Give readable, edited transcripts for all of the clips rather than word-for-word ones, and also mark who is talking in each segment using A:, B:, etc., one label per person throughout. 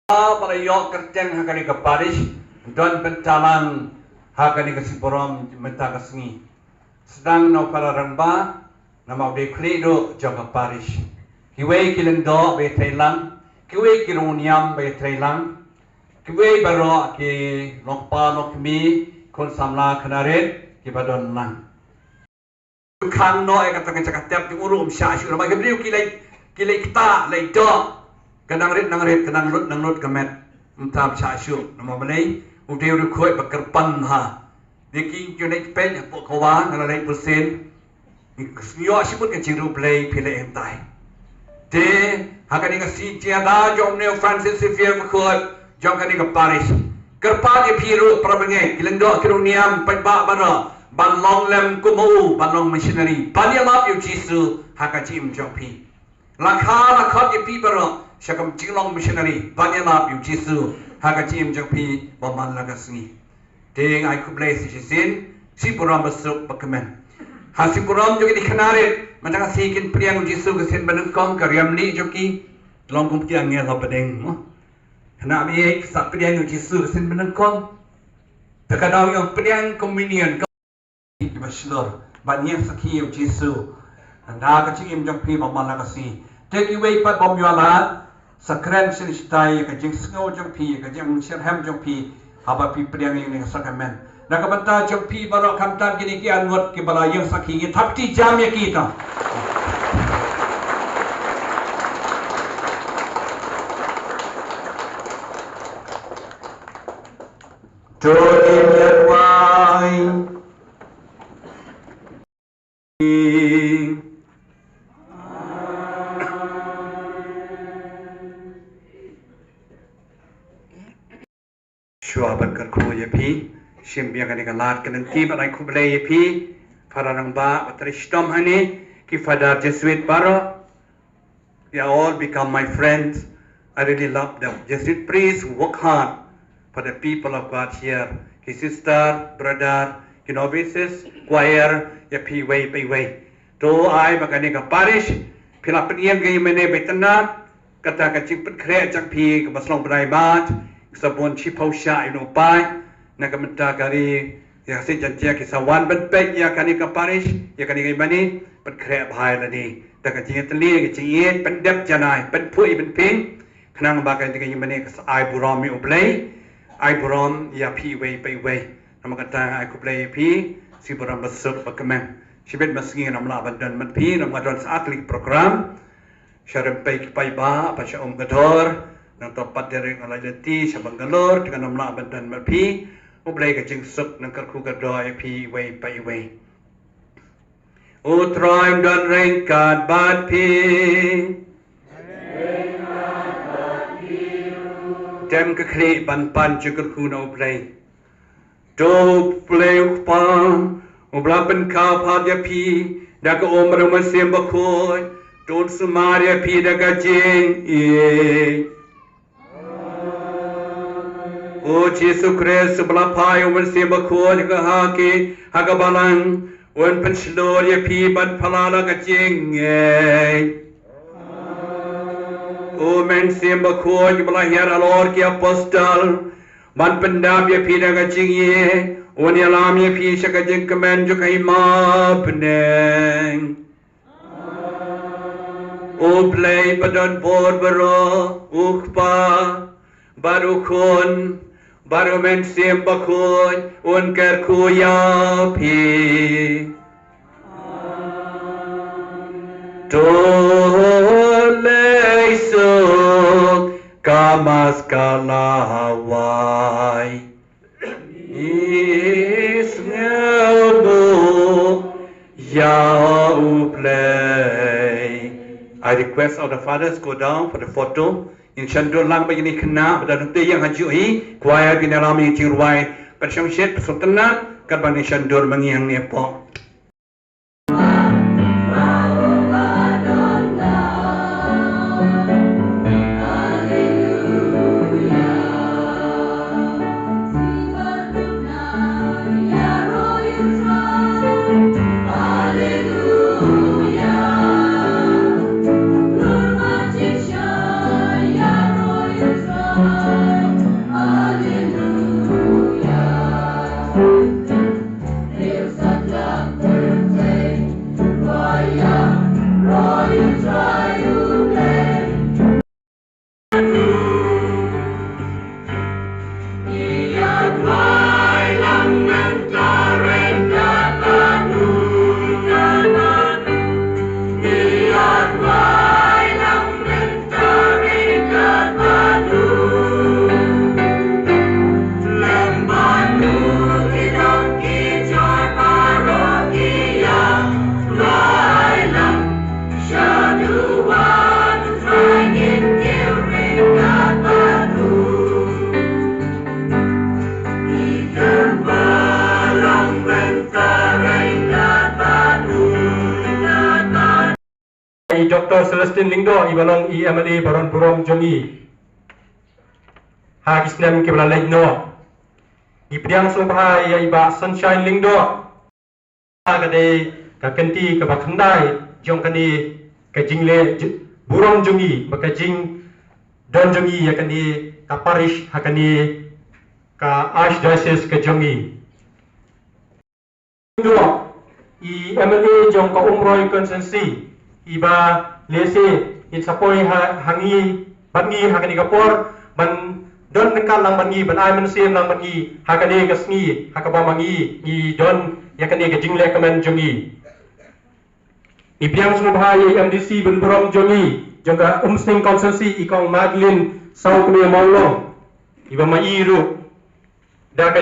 A: para yok kerjang hakani ke Paris dan pencalang hakani ke Siporom menta ke Sengi sedang no para ramba nama be kredo jaga Paris kiwe kilendo be Thailand kiwe kiruniam be Thailand kiwe baro ki lokpa lokmi kon samla kanaret ki badon nang khang no e kata cakap di urum syasyu nama kebriu kilai kita lai do kadang rit kadang lut kemet entam syasyu nama balai udah khoi bakerpan ha deki junek pen pok kawan ala lai persen nyo sibut kan ciru play pile entai de hakani ka si tiada jom neo Francis Xavier khoi jom kani ka Paris kerpa ye piru prabangai kilendo kiruniam paiba bara ban long lem kumu ban long missionary banyalap yu jisu hakachim jopi lakha ye pi bara Syakam Jinglong missionary banyalap yu jisu hakachim jopi baman lagasni ding ai kublai si sin Siporom besuk bakamen ha Siporom juga di kanarit macam sikin priang jisu kesin benengkong karyam ni joki long kum tiang ngel badeng kena bi sak priang jisu kesin benengkong terkadang yang priang communion di baslor banyak sakhi jisu anda kachim jopi baman lagasi take away pat bom yala sakren sin stai ka jing sngo jopi ka jing sirham jopi haba pi priang ini sakamen nak banta jopi barok kamtan gini ki angot ki bala yang sakhi ki thapti jam ya kita Jodi wai Shuaban kerku ye pi simbia kani kalat kanan ti balai kublai ye pi farang ba batristom hani ki father Jesuit baro they all become my friends. I really love them. Jesuit priests who work hard for the people of God here. His sister, brother, novices, choir, ye pi way pi way. To I makani ka parish pila peniem gay mene betana kata kacipet kre jak pi ka baslong brai bat sabon chipau sha ino pai nakamenta kari ya si jantia kisawan ben pek ya kani ka parish ya kani gay mani pet kre bhai lani taka jinget li jinget pendep janai pen pui ben ping khnang ba kai gay mani ka ai buram mi ublai ai buram ya pi way pai way namakata ai kublai pi Siporom besuk bakamen Sibet masing namla badan matpi namadon saatlik program syarem pai pai ba apa syom gador nang topat dari ngalalati sa Bangalore dengan namla badan matpi ublay ka jingsuk nang karku gadoy pi way pai way utroim don rengkat bat pi dem ka kli ban pan jukurku no ublay do play upang Ublapan kapal ya pi daga omra masem bakoy don sumaria pi daga jing O Jesu Christ ublapai masem bakoy daga haki haga balang wan penslor ya pi ban palala ga jing O men sem bakoy ublah alor ki apostol ban pendam ya pi daga jing Oni alam ye pi shaka jing kamen jo kai ma peneng O play badon bor baro ukpa baru kun baru men sim bakun un ker ku ya pi Tolei so kamas kalawai I request all the fathers go down for the photo. In Shandur lang begini kena pada nanti yang hajui choir binalami cirwai persyamsyet sultanat kaban Shandur mengiang nepo.
B: Hallelujah. Dr. Celestine Lingdo ibalong MLA Baron Burom Jongi Hakisnem kibla legno ipiang sobha ya iba Sunshine Lingdo kade kakenti kabakhandai jong kani kajingle Burom Jongi bakajing Don Jongi yakani ka parish hakani ka Archdiocese ka Jongi Lingdo MLA jong ka Umroy Constituency iba lese in sapoi hangi bangi hakani kapor ban don nekal lang bangi ban ai manusia lang bangi hakani kasngi hakaba mangi i don yakani ka jingle kamen jongi ipiang sumubhai MDC ban Burom Jongi jongka Umsning Constituency ikong Madeline Saukne Maulong iba mairu da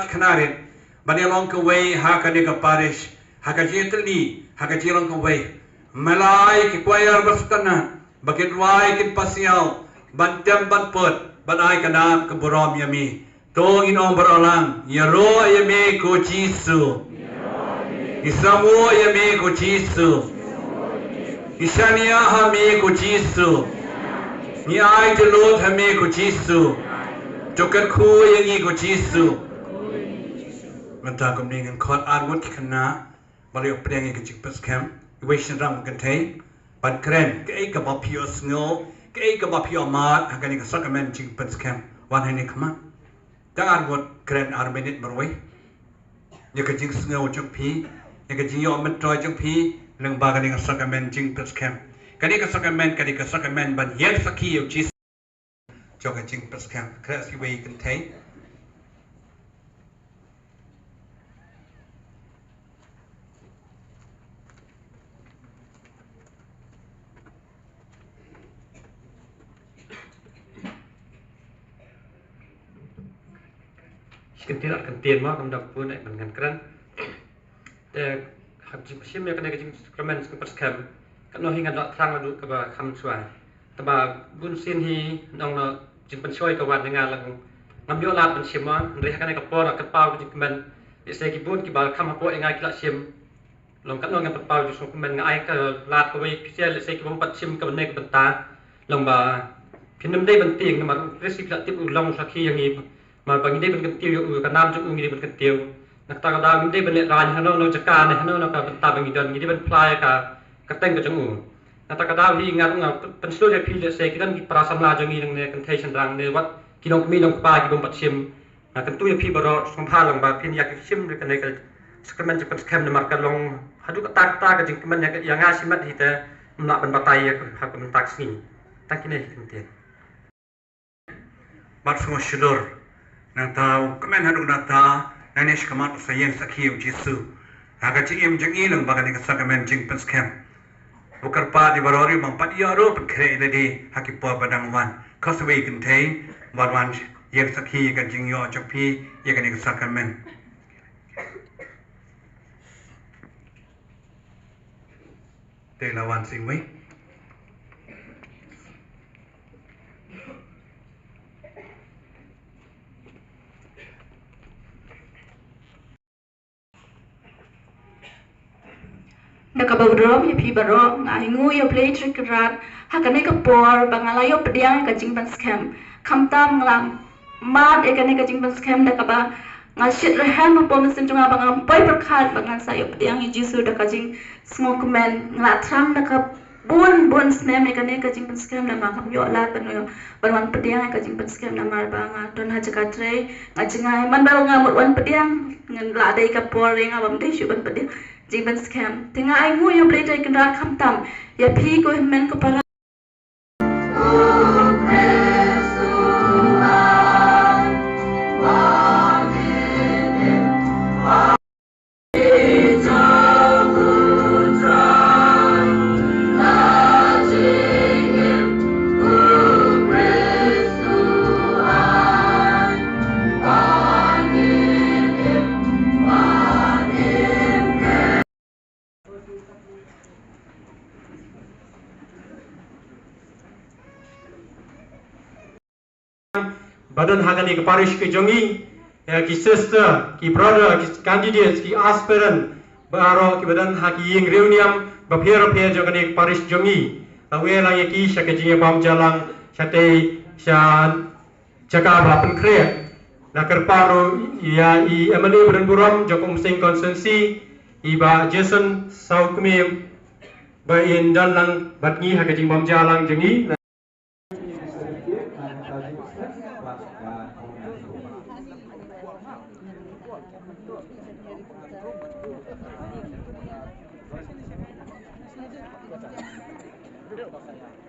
A: Kanarin, bani long kaway hakani ka parish, hakajitli, hakajilong kaway. Malay ki choir bastana, bakit wai kin pasiyaw, bantem banput, banay kanam ka Burom yami. To inong barolang, yaro yami ko Jisu. Isamu yami ko Jisu. Isania hami ko Jisu. Ni ay tulot hami ko Jisu. Jokat ku yangi ko Jisu. Manta kumningan kot arwut kana baliok pedang ke jikpas kem iwation ram kentay ban kren ke ka bapio sngo ke ka bapio mat hakani ka sakamen jikpas kem wan hani kama ta arwut kren armenit barwai ya ka jik sngo jok pi ya ka jiyo metroy jok pi leng ba ka sakamen jikpas kem kani ka sakamen ban yen saki jis jok ka jikpas kem kres iwai kentay
B: kentir kentir mah kam dak pun ek dengan keren te hak jim sim ya kena jim comment ke perskam kan no hingan dak trang adu ke ba kham chwa ta ba bun sin hi nong no jim pen choi ka wat dengan lang ngam yo lat pen sim ma re kan ka por ka pau jim comment se ki bun ki ba kham po ngai ki la sim long kan no ngam pau jim comment ngai ka lat ko wei ki se ki bom pat sim ka ne ka ta long ba pinam dei ban tieng ma resipi la tip u long sakhi yang ni mà bằng đây bên tiêu u cả nam chung như bên tiêu nạc ta cả đào đây bên lệ ran nó chaka này nó cả ta bằng đơn như bên fly cả tên cái chung u nạc ta cả đào hi ngat ngau bên số để phi để se cái dan prasam la chung như này contation rang này wat ki long mi long pa ki bom pat sim nạc kan tu ya phi baro song pha long ba phin yak sim cái này cái skrmen cái scam ne marka long hadu ka ta cái jing kemen yak yang asimat hi te mla ben batai ya ha kan tak sini tak ini kentir
A: bat semua syudur nang tau kemen hadung data nanesh kamat sayang sakhiu Jisu aga jim jangi lang bagani ka sakamen jing penskem bukar pa di barori mang pat yaro pekre ledi hakipo badang wan kaswe kentay wan yang sakhi ka jing yo chokpi yakani ka sakamen te lawan singwei
C: Nakabawdrom ya pi baro ngai ngu ya play trick rat hakane ka por bangalayo pediang ka jingban scam kamtam nglam mat ekane ka jingban scam nakaba ngashit rehan mo pom sin tunga bangam poi perkhat bangan sayo pediang Jisu da ka jing smok men nglatram nakab bun snem ekane ka jingban scam na bangam yo lat panoyo banwan pediang ka jingban scam na mar banga don ha jaka tre ngajingai man baro ngamut wan pediang ngan la dei ka por renga bam dei shuban pediang Jingban scam. Tinggal ai ngu yang boleh jadi kendaraan kamtam. Ya pi ko himen ko para
B: badan hakani ke parish ke jongi ki sister ki brother ki candidates ki aspirant baro ki badan haki ying reuniam bapher jogani ke parish jongi awe lang ki syakajing bam jalang syate sya jaka bapen kre nakar paro ya I emani berenburam jokom sing konsensi iba Jason saukmi ba in dalang batngi hakajing bam jalang jengi
D: Duduk, Pak saya.